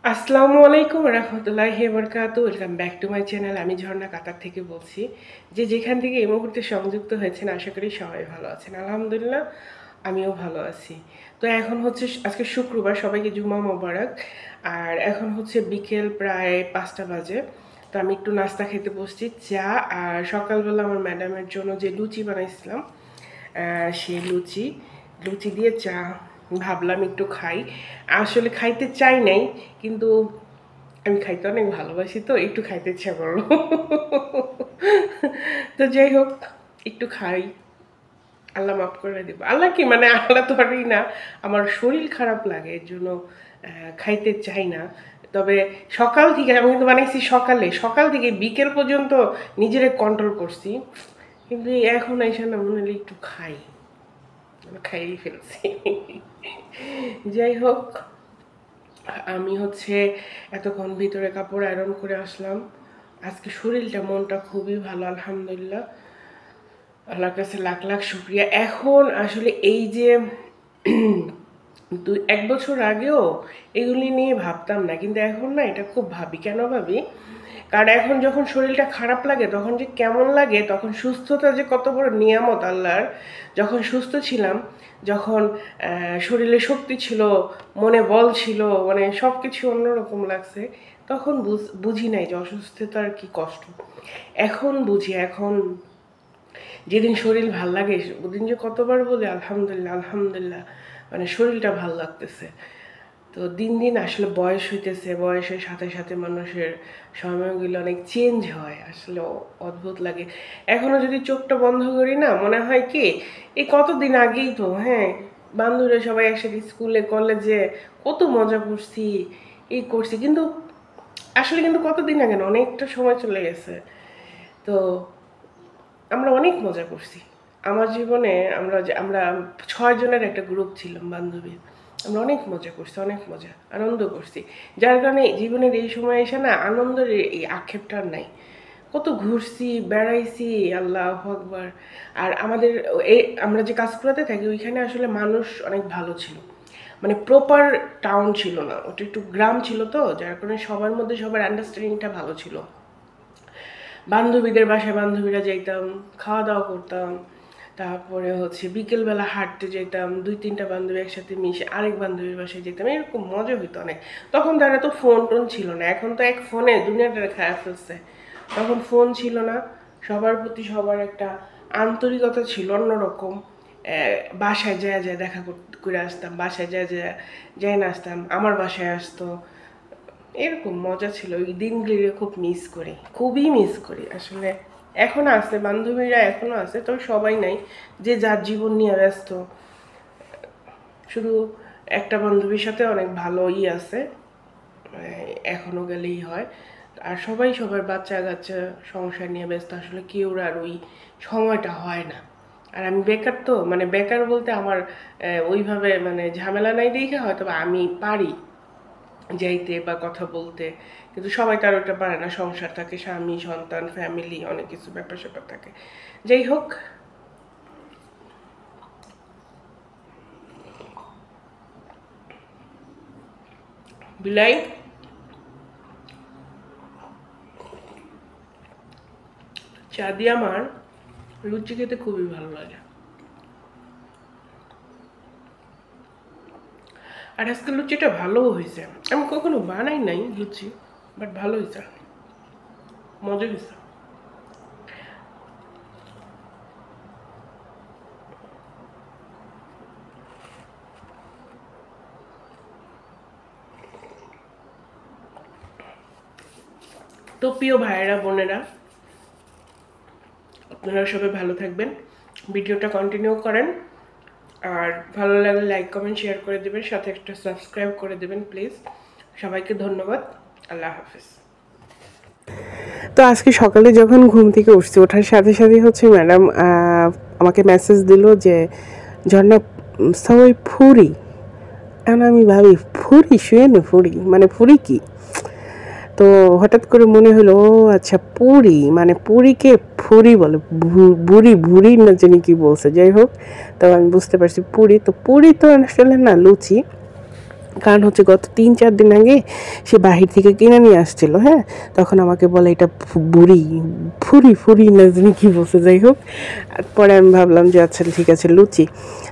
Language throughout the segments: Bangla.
আসসালামু আলাইকুম রহমতুল্লাহি বারাকাতুহু। Welcome back to my channel. আমি ঝর্ণা কাতার থেকে বলছি। যেখান থেকে এই মুহূর্তে সংযুক্ত হয়েছেন আশা করি সবাই ভালো আছেন। আলহামদুলিল্লাহ আমিও ভালো আছি। তো এখন হচ্ছে আজকে শুক্রবার, সবাইকে জুমা মোবারক। আর এখন হচ্ছে বিকেল প্রায় ৫টা বাজে। তো আমি একটু নাস্তা খেতে বসছি, চা। আর সকালবেলা আমার ম্যাডামের জন্য যে লুচি বানাইছিলাম, সেই লুচি দিয়ে চা ভাবলাম একটু খাই। আসলে খাইতে চাই নাই, কিন্তু আমি খাইতে অনেক ভালোবাসি, তো একটু খাইতে ইচ্ছা করলো। তো যাই হোক, একটু খাই। আল্লাহ মাফ করে দিব। আল্লাহ কি, মানে আল্লাহ তো পারি না, আমার শরীর খারাপ লাগে, এর জন্য খাইতে চাই না। তবে সকাল থেকে আমি কিন্তু বানাইছি সকাল থেকে বিকেল পর্যন্ত নিজেরে কন্ট্রোল করছি, কিন্তু এখন এসে না মনে হলে একটু খাইয়েই ফেলছি। যাই হোক, আমি হচ্ছে এতক্ষণ ভিতরে কাপড় আয়রন করে আসলাম। আজকে শরীরটা মনটা খুবই ভালো, আলহামদুলিল্লাহ। আল্লাহর কাছে লাখ লাখ শুক্রিয়া। এখন আসলে এই যে 1 বছর আগেও এগুলি নিয়ে ভাবতাম না, কিন্তু এখন না এটা খুব ভাবি। কেন ভাবি? কারণ এখন যখন শরীরটা খারাপ লাগে তখন যে কেমন লাগে, তখন সুস্থতা যে কত বড় নিয়ামত আল্লাহর। যখন সুস্থ ছিলাম, যখন শরীরে শক্তি ছিল, মনে বল ছিল, মানে সব কিছু অন্যরকম লাগছে, তখন বুঝি নাই যে অসুস্থতার কি কষ্ট। এখন বুঝি। এখন যেদিন শরীর ভাল লাগে ওদিন যে কতবার বলি আলহামদুলিল্লাহ আলহামদুলিল্লাহ, মানে শরীরটা ভাল লাগতেছে। তো দিন দিন আসলে বয়স হইতেছে, বয়সের সাথে সাথে মানুষের সময়গুলো অনেক চেঞ্জ হয়, আসলে অদ্ভুত লাগে। এখনও যদি চোখটা বন্ধ করি না, মনে হয় কি এই কতদিন আগেই তো, হ্যাঁ, বান্ধবীরা সবাই একসাথে স্কুলে কলেজে কত মজা করছি, এই করছি, কিন্তু আসলে কিন্তু কতদিন আগে না, অনেকটা সময় চলে গেছে। তো আমরা অনেক মজা করছি। আমার জীবনে আমরা ৬ জনের একটা গ্রুপ ছিলাম বান্ধবীর। আমরা অনেক মজা করছি, অনেক মজা, আনন্দ করছি। যার কারণে জীবনের এই সময় এসে না আনন্দের এই আক্ষেপটা আর নাই। কত ঘুরছি, বেড়াইছি, আল্লাহু আকবার। আর আমাদের আমরা যে কাজগুলোতে থাকি ওইখানে আসলে মানুষ অনেক ভালো ছিল। মানে প্রপার টাউন ছিল না, ওটা একটু গ্রাম ছিল, তো যার কারণে সবার মধ্যে সবার আন্ডারস্ট্যান্ডিংটা ভালো ছিল। বান্ধবীদের বাসায় বান্ধবীরা যাইতাম, খাওয়া দাওয়া করতাম। তারপরে হচ্ছে বিকেলবেলা হাঁটতে যেতাম, 2-3টা বান্ধবী একসাথে মিশে আরেক বান্ধবীর বাসায় যেতাম, এরকম মজা হইতো অনেক। তখন তারা তো ফোন ছিল না, এখন তো এক ফোনে দুনিয়াটা খায়া ফেলছে। তখন ফোন ছিল না, সবার প্রতি সবার একটা আন্তরিকতা ছিল অন্যরকম। বাসায় যায় যায় দেখা করে আসতাম, বাসায় যায় যায় যায় না আসতাম, আমার বাসায় আসতো, এরকম মজা ছিল। ওই দিনগুলি খুব মিস করি, খুবই মিস করি আসলে। এখন আছে বান্ধবীরা, এখনো আছে, তবে সবাই নাই, যে যার জীবন নিয়ে ব্যস্ত। শুধু একটা বান্ধবীর সাথে অনেক ভালো আছে, এখনো গেলেই হয়। আর সবাই সবার বাচ্চা কাচ্চা সংসার নিয়ে ব্যস্ত, আসলে কেউ আর ওই সময়টা হয় না। আর আমি বেকার, তো মানে বেকার বলতে আমার ওইভাবে মানে ঝামেলা নাই দেখে হয়তো আমি পারি যাইতে বা কথা বলতে, কিন্তু সবাই তার ওটা পারে না, সংসার থাকে, স্বামী সন্তান ফ্যামিলি অনেক কিছু ব্যাপার স্যাপার থাকে। যাই হোক, বিলাই চা দিয়ে আমার লুচি খেতে খুবই ভালো লাগে। আর আজকে লুচিটা ভালোও হয়েছে। আমি কখনো বানাই নাই লুচি, বাট ভালো হয়েছে, মজা হয়েছে। তো প্রিয় ভাইয়েরা বোনেরা, আপনারা সবাই ভালো থাকবেন, ভিডিওটা কন্টিনিউ করেন। আর ভালো লাগলে লাইক কমেন্ট শেয়ার করে দেবেন, সাথে একটা সাবস্ক্রাইব করে দেবেন প্লিজ। সবাইকে ধন্যবাদ। আল্লাহ হাফিজ। তো আজকে সকালে যখন ঘুম থেকে উঠছি, ওঠার সাথে সাথে হচ্ছে ম্যাডাম আমাকে মেসেজ দিল যে ঝর্ণা সবাই ফুরি। এখন আমি ভাবি ফুরি, শুয়ে না ফুরি, মানে ফুরি কি? তো হঠাৎ করে মনে হলো, ও আচ্ছা পুরি, মানে পুরীকে ফুরি বলে, বুড়ি বুড়ি না জানি কি বলছে। যাই হোক, তো আমি বুঝতে পারছি পুরি। তো পুরি তো আসলে না, লুচি। কারণ হচ্ছে গত 3-4 দিন আগে সে বাহির থেকে কিনে নিয়ে আসছিল। হ্যাঁ, তখন আমাকে বলে এটা বুড়ি ফুরি ফুরি না জানি কী বলছে, যাই হোক। পরে আমি ভাবলাম যে আচ্ছা ঠিক আছে লুচি।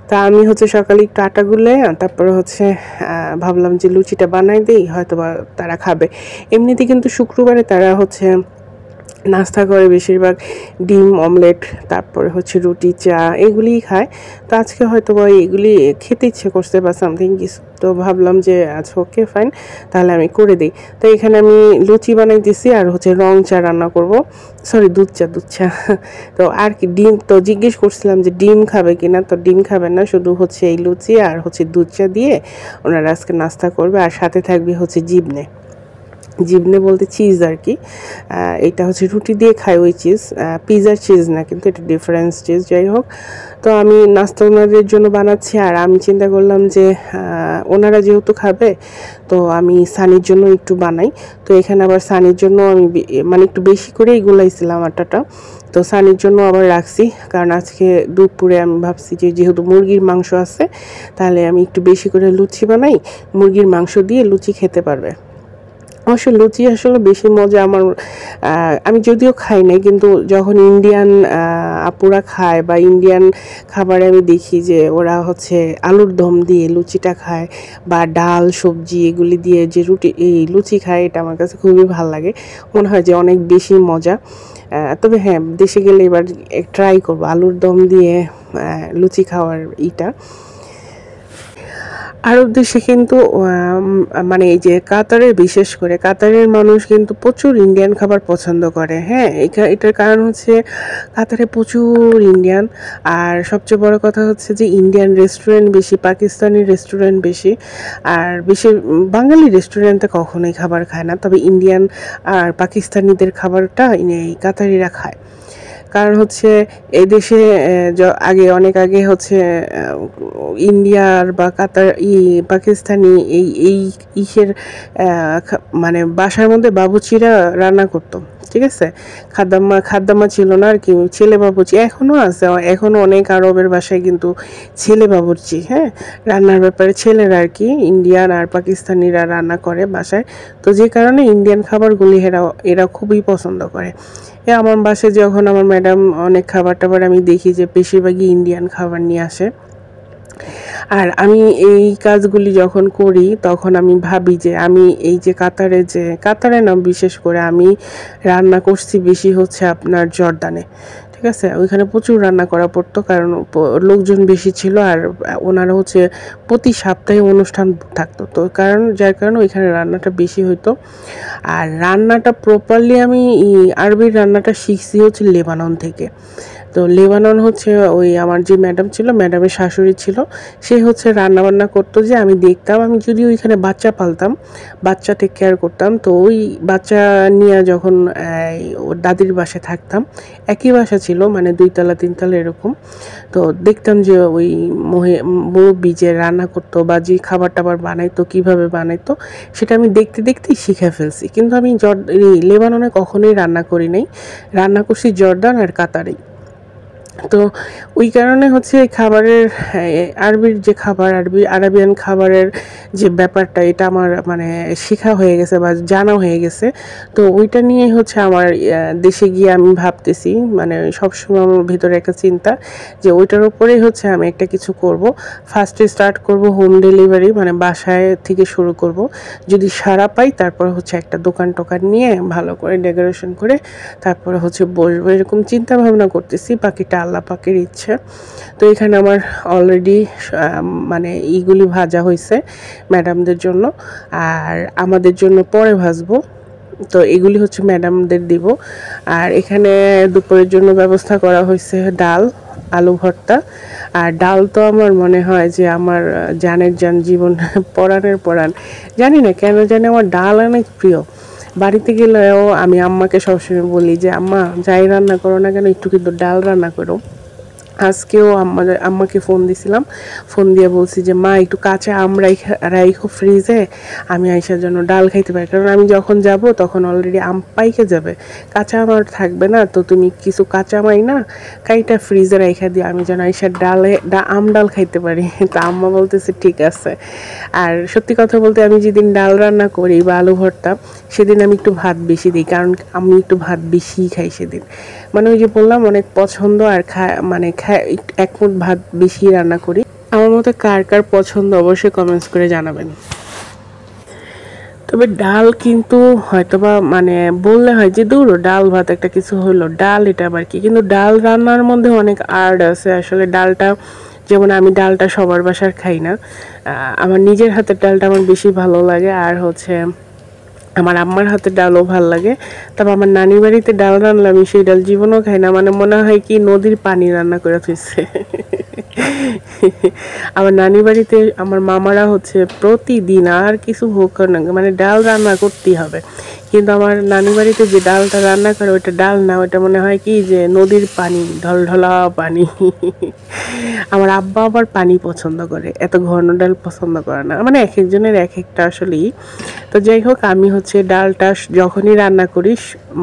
তা আমি হচ্ছে সকালে একটু আটা গুলে তারপরে হচ্ছে ভাবলাম যে লুচিটা বানাই দিই, হয়তো বা তারা খাবে। এমনিতে কিন্তু শুক্রবারে তারা হচ্ছে নাস্তা করে বেশিরভাগ ডিম অমলেট, তারপরে হচ্ছে রুটি চা এগুলিই খায়। তো আজকে হয়তো বা এগুলি খেতে ইচ্ছে করছে বা সামথিং কিছু, তো ভাবলাম যে আচ্ছা ওকে ফাইন, তাহলে আমি করে দিই। তো এখানে আমি লুচি বানাই দিছি আর হচ্ছে রং চা রান্না করব, সরি দুধ চা তো আর কি ডিম, তো জিজ্ঞেস করছিলাম যে ডিম খাবে কিনা, তো ডিম খাবে না, শুধু হচ্ছে এই লুচি আর হচ্ছে দুধ চা দিয়ে ওনারা আজকে নাস্তা করবে। আর সাথে থাকবে হচ্ছে জিবনে বলতে চিজ আর কি। এটা হচ্ছে রুটি দিয়ে খায় ওই চিজ, পিজার চিজ না, কিন্তু এটা ডিফারেন্স চিজ। যাই হোক, তো আমি নাস্তা ওনাদের জন্য বানাচ্ছি। আর আমি চিন্তা করলাম যে ওনারা যেহেতু খাবে, তো আমি সানির জন্য একটু বানাই। তো এখানে আবার সানির জন্য আমি মানে একটু বেশি করেই গুলাইছিলাম আটাটা, তো সানির জন্য আবার রাখছি। কারণ আজকে দুপুরে আমি ভাবছি যে যেহেতু মুরগির মাংস আছে, তাহলে আমি একটু বেশি করে লুচি বানাই, মুরগির মাংস দিয়ে লুচি খেতে পারবে। অবশ্য লুচি আসলে বেশি মজা আমার, আমি যদিও খাই নাই, কিন্তু যখন ইন্ডিয়ান আপুরা খায় বা ইন্ডিয়ান খাবারে আমি দেখি যে ওরা হচ্ছে আলুর দম দিয়ে লুচিটা খায় বা ডাল সবজি এগুলি দিয়ে যে এই লুচি খায়, এটা আমার কাছে খুবই ভালো লাগে, মনে হয় যে অনেক বেশি মজা। তবে হ্যাঁ, দেশে গেলে এবার ট্রাই করবো আলুর দম দিয়ে লুচি খাওয়ার ইটা। আরব দেশে কিন্তু মানে এই যে কাতারে, বিশেষ করে কাতারের মানুষ কিন্তু প্রচুর ইন্ডিয়ান খাবার পছন্দ করে। হ্যাঁ, এটার কারণ হচ্ছে কাতারে প্রচুর ইন্ডিয়ান, আর সবচেয়ে বড় কথা হচ্ছে যে ইন্ডিয়ান রেস্টুরেন্ট বেশি, পাকিস্তানি রেস্টুরেন্ট বেশি, আর বেশি বাঙালি রেস্টুরেন্টে কখনোই খাবার খায় না, তবে ইন্ডিয়ান আর পাকিস্তানিদের খাবারটা এই কাতারিরা খায়। কারণ হচ্ছে এই দেশে অনেক আগে হচ্ছে ইন্ডিয়ার বা কাতার পাকিস্তানি এই ইসের মানে বাসার মধ্যে বাবুচিরা রান্না করতো, ঠিক আছে। খাদ্দাম্মা ছিল না আর কি, ছেলে বাবুর্চি এখনও আছে, এখনও অনেক আরবের বাসায় কিন্তু ছেলে বাবুর্চি। হ্যাঁ, রান্নার ব্যাপারে ছেলেরা আর কি, ইন্ডিয়ান আর পাকিস্তানিরা রান্না করে বাসায়। তো যে কারণে ইন্ডিয়ান খাবারগুলি এরা খুবই পছন্দ করে। আমার বাসায় যখন আমার ম্যাডাম অনেক খাবার টাবার আমি দেখি যে বেশিরভাগই ইন্ডিয়ান খাবার নিয়ে আসে। আর আমি এই কাজগুলি যখন করি তখন আমি ভাবি যে আমি এই যে কাতারে না, বিশেষ করে আমি রান্না করছি বেশি হচ্ছে আপনার জর্দানে, ঠিক আছে। ওইখানে প্রচুর রান্না করা পড়তো, কারণ লোকজন বেশি ছিল, আর ওনারা হচ্ছে প্রতি সপ্তাহে অনুষ্ঠান থাকতো, তো যার কারণে ওইখানে রান্নাটা বেশি হইতো। আর রান্নাটা প্রপারলি আমি আরবির রান্নাটা শিখছি হচ্ছে লেবানন থেকে। তো লেবানন হচ্ছে ওই আমার যে ম্যাডাম ছিল, ম্যাডামের শাশুড়ি ছিল, সে হচ্ছে রান্নাবান্না করতো, যে আমি দেখতাম। আমি যদি ওইখানে বাচ্চা পালতাম, বাচ্চা টেক কেয়ার করতাম, তো ওই বাচ্চা নিয়ে যখন ওর দাদির বাসায় থাকতাম, একই বাসা ছিল, মানে 2 তলা 3 তলা এরকম। তো দেখতাম যে ওই মুরব্বি যে রান্না করতো বা যে খাবার টাবার বানাইতো, কীভাবে বানাইতো, সেটা আমি দেখতে দেখতেই শিখে ফেলছি। কিন্তু আমি লেবাননে কখনোই রান্না করি নাই, রান্না করছি জর্দান আর কাতারেই। তো ওই কারণে হচ্ছে খাবারের আরবির যে খাবার, আরাবিয়ান খাবারের যে ব্যাপারটা, এটা আমার মানে শেখা হয়ে গেছে বা জানা হয়ে গেছে। তো ওইটা নিয়ে হচ্ছে আমার দেশে গিয়ে আমি ভাবতেছি, মানে সবসময় আমার ভিতরে একটা চিন্তা যে ওইটার উপরেই হচ্ছে আমি একটা কিছু করব। ফার্স্টে স্টার্ট করব হোম ডেলিভারি, মানে বাসায় থেকে শুরু করব। যদি সাড়া পাই, তারপর হচ্ছে একটা দোকান টোকান নিয়ে ভালো করে ডেকোরেশন করে তারপরে হচ্ছে বসবো, এরকম চিন্তা ভাবনা করতেছি। বাকিটা আল্লাহ পাকের ইচ্ছা। তো এখানে আমার অলরেডি মানে এইগুলি ভাজা হয়েছে ম্যাডামদের জন্য, আর আমাদের জন্য পরে ভাজবো। তো এগুলি হচ্ছে ম্যাডামদের দিব। আর এখানে দুপুরের জন্য ব্যবস্থা করা হয়েছে ডাল, আলু ভর্তা। আর ডাল তো আমার মনে হয় যে আমার জানের জীবন, পরাণের পরাণ। জানি না কেন জানি আমার ডাল অনেক প্রিয়। বাড়িতে গেলেও আমি আম্মাকে সবসময় বলি যে আম্মা যাই রান্না করো না কেন, একটু কিন্তু ডাল রান্না করো। আজকেও আম্মাকে ফোন দিছিলাম, ফোন দিয়ে বলছি যে মা একটু কাঁচা আম রাইখো ফ্রিজে, আমি আইসার জন্য ডাল খাইতে পারি, কারণ আমি যখন যাব তখন অলরেডি আম পাইকে যাবে, কাঁচা আম আর থাকবে না। তো তুমি কিছু কাঁচা মাই না কাইটা ফ্রিজে রাইখা দিও, আমি যেন আইসার আম ডাল খাইতে পারি। তো আম্মা বলতেছে ঠিক আছে। আর সত্যি কথা বলতে আমি যেদিন ডাল রান্না করি বা আলু ভর্তা, সেদিন আমি একটু ভাত বেশি দিই, কারণ আমি একটু ভাত বেশিই খাই সেদিন। মানে ওই যে বললাম অনেক পছন্দ, আর এক মুঠ ভাত বেশি রান্না করি। আমার মতো কার কার পছন্দ অবশ্যই কমেন্টস করে জানাবেন। তবে ডাল কিন্তু হয়তোবা মানে বললে হয় যে দূর ডাল ভাত একটা কিছু হলো, ডাল এটা আবার কি, কিন্তু ডাল রান্নার মধ্যে অনেক আর্ট আছে আসলে। ডালটা যেমন আমি ডালটা সবার বাসার খাই না, আমার নিজের হাতের ডালটা আমার বেশি ভালো লাগে, আর হচ্ছে আমার আম্মার হাতের ডালও ভাল লাগে। তবে আমার নানির বাড়িতে ডাল রান্নলে আমি সেই ডাল জীবনও খাই না, মানে মনে হয় কি নদীর পানি রান্না করে ফেলছে। আমার নানির বাড়িতে আমার মামারা হচ্ছে প্রতিদিন আর কিছু হোক না মানে ডাল রান্না করতেই হবে, কিন্তু আমার নানির বাড়িতে যে ডালটা রান্না করে ওইটা ডাল না, ওইটা মনে হয় কি যে নদীর পানি, ঢলঢলা পানি। আমার আব্বা আবার পানি পছন্দ করে, এত ঘন ডাল পছন্দ করে না, মানে এক একজনের এক একটা আসলেই। তো যাই হোক, আমি হচ্ছে ডালটা যখনই রান্না করি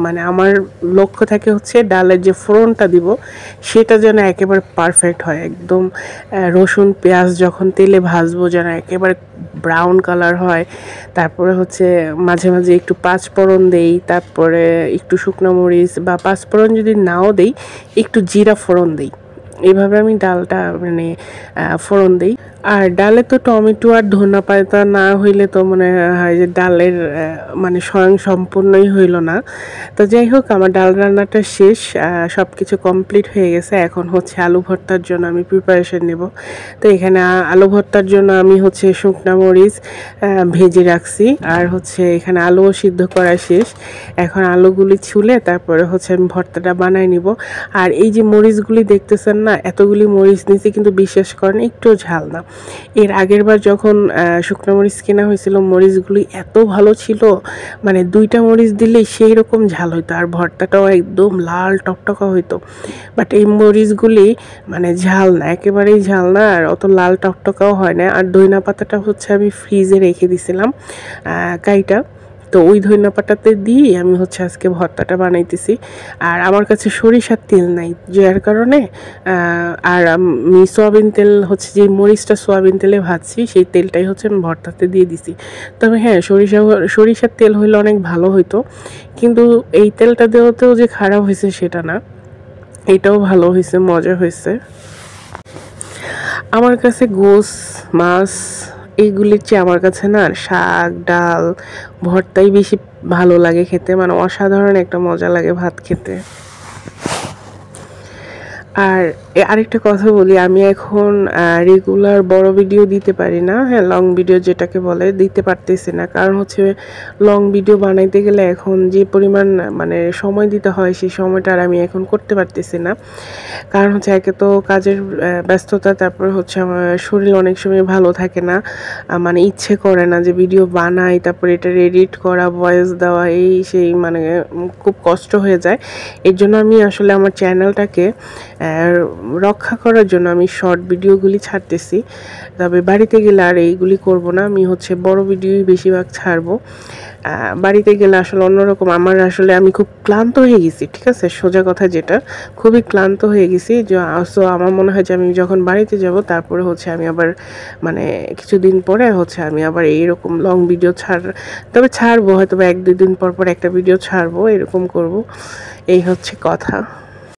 মানে আমার লক্ষ্য থাকে হচ্ছে ডালের যে ফোড়নটা দিব সেটা যেন একেবারে পারফেক্ট হয়, একদম রসুন পেঁয়াজ যখন তেলে ভাজবো যেন একেবারে ব্রাউন কালার হয়। তারপরে হচ্ছে মাঝে মাঝে একটু পাঁচফোড়ন দেই, তারপরে একটু শুকনো মরিচ, বা পাঁচফোড়ন যদি নাও দেই একটু জিরা ফোড়ন দেই, এইভাবে আমি ডালটা মানে ফোড়ন দিই। আর ডালে তো টমেটো আর ধনা পাতা না হইলে তো মনে হয় যে ডালের মানে স্বয়ং সম্পূর্ণই হইল না। তো যাই হোক, আমার ডাল রান্নাটা শেষ, সব কিছু কমপ্লিট হয়ে গেছে। এখন হচ্ছে আলু ভর্তার জন্য আমি প্রিপারেশন নেব। তো এখানে আলু ভর্তার জন্য আমি হচ্ছে শুকনো মরিচ ভেজে রাখছি, আর হচ্ছে এখানে আলুও সিদ্ধ করা শেষ। এখন আলুগুলি ছুলে তারপরে হচ্ছে আমি ভর্তাটা বানাই নিব। আর এই যে মরিচগুলি দেখতেছেন না, এতগুলি মরিচ নিয়েছি, কিন্তু বিশ্বাস করেন একটু ঝাল না। এর আগের বার যখন শুকনো মরিচ কেনা হয়েছিল, মরিচগুলি এত ভালো ছিল, মানে 2টা মরিচ দিলেই সেই রকম ঝাল হইতো, আর ভর্তাটাও একদম লাল টকটকা হইতো। বাট এই মরিচগুলি মানে ঝাল না, একেবারেই ঝাল না, আর অত লাল টকটকাও হয় না। আর ধইনা পাতাটা হচ্ছে আমি ফ্রিজে রেখে দিছিলাম কাইটা, তো ওই ধইনা পাতাতে দিয়ে আমি হচ্ছে আজকে ভর্তাটা বানাইতেছি। আর আমার কাছে সরিষার তেল নাই, যার কারণে আর আমি সয়াবিন তেল হচ্ছে যে মরিচটা সয়াবিন তেলে ভাজছি সেই তেলটাই হচ্ছে আমি ভর্তাতে দিয়ে দিছি। তবে হ্যাঁ, সরিষার তেল হইলে অনেক ভালো হইতো, কিন্তু এই তেলটা দেওয়াতেও যে খারাপ হয়েছে সেটা না, এটাও ভালো হয়েছে, মজা হয়েছে। আমার কাছে গোস মাছ এইগুলির চেয়ে আমার কাছে না শাক ডাল ভর্তাই বেশি ভালো লাগে খেতে, মানে অসাধারণ একটা মজা লাগে ভাত খেতে। আর আরেকটা কথা বলি, আমি এখন রেগুলার বড় ভিডিও দিতে পারি না, হ্যাঁ লং ভিডিও যেটাকে বলে দিতে পারতেছি না, কারণ হচ্ছে লং ভিডিও বানাইতে গেলে এখন যে পরিমাণ মানে সময় দিতে হয় সেই সময়টা আর আমি এখন করতে পারতেছি না। কারণ হচ্ছে একে তো কাজের ব্যস্ততা, তারপর হচ্ছে আমার শরীর অনেক সময় ভালো থাকে না, মানে ইচ্ছে করে না যে ভিডিও বানাই, তারপর এটা এডিট করা, ভয়েস দেওয়া, এই সেই মানে খুব কষ্ট হয়ে যায়। এর জন্য আমি আসলে আমার চ্যানেলটাকে রক্ষা করার জন্য আমি শর্ট ভিডিওগুলি ছাড়তেছি। তবে বাড়িতে গেলে আর এইগুলি করব না, আমি হচ্ছে বড় ভিডিওই বেশিরভাগ ছাড়বো। বাড়িতে গেলে আসলে অন্যরকম, আমি খুব ক্লান্ত হয়ে গেছি, ঠিক আছে, সোজা কথা যেটা, খুবই ক্লান্ত হয়ে গেছি। সো আমার মনে হয় যে আমি যখন বাড়িতে যাব তারপরে হচ্ছে আমি আবার মানে কিছুদিন পরে হচ্ছে আমি আবার এইরকম লং ভিডিও ছাড়বো, হয়তো 1-2 দিন পর পর একটা ভিডিও ছাড়বো, এরকম করব। এই হচ্ছে কথা।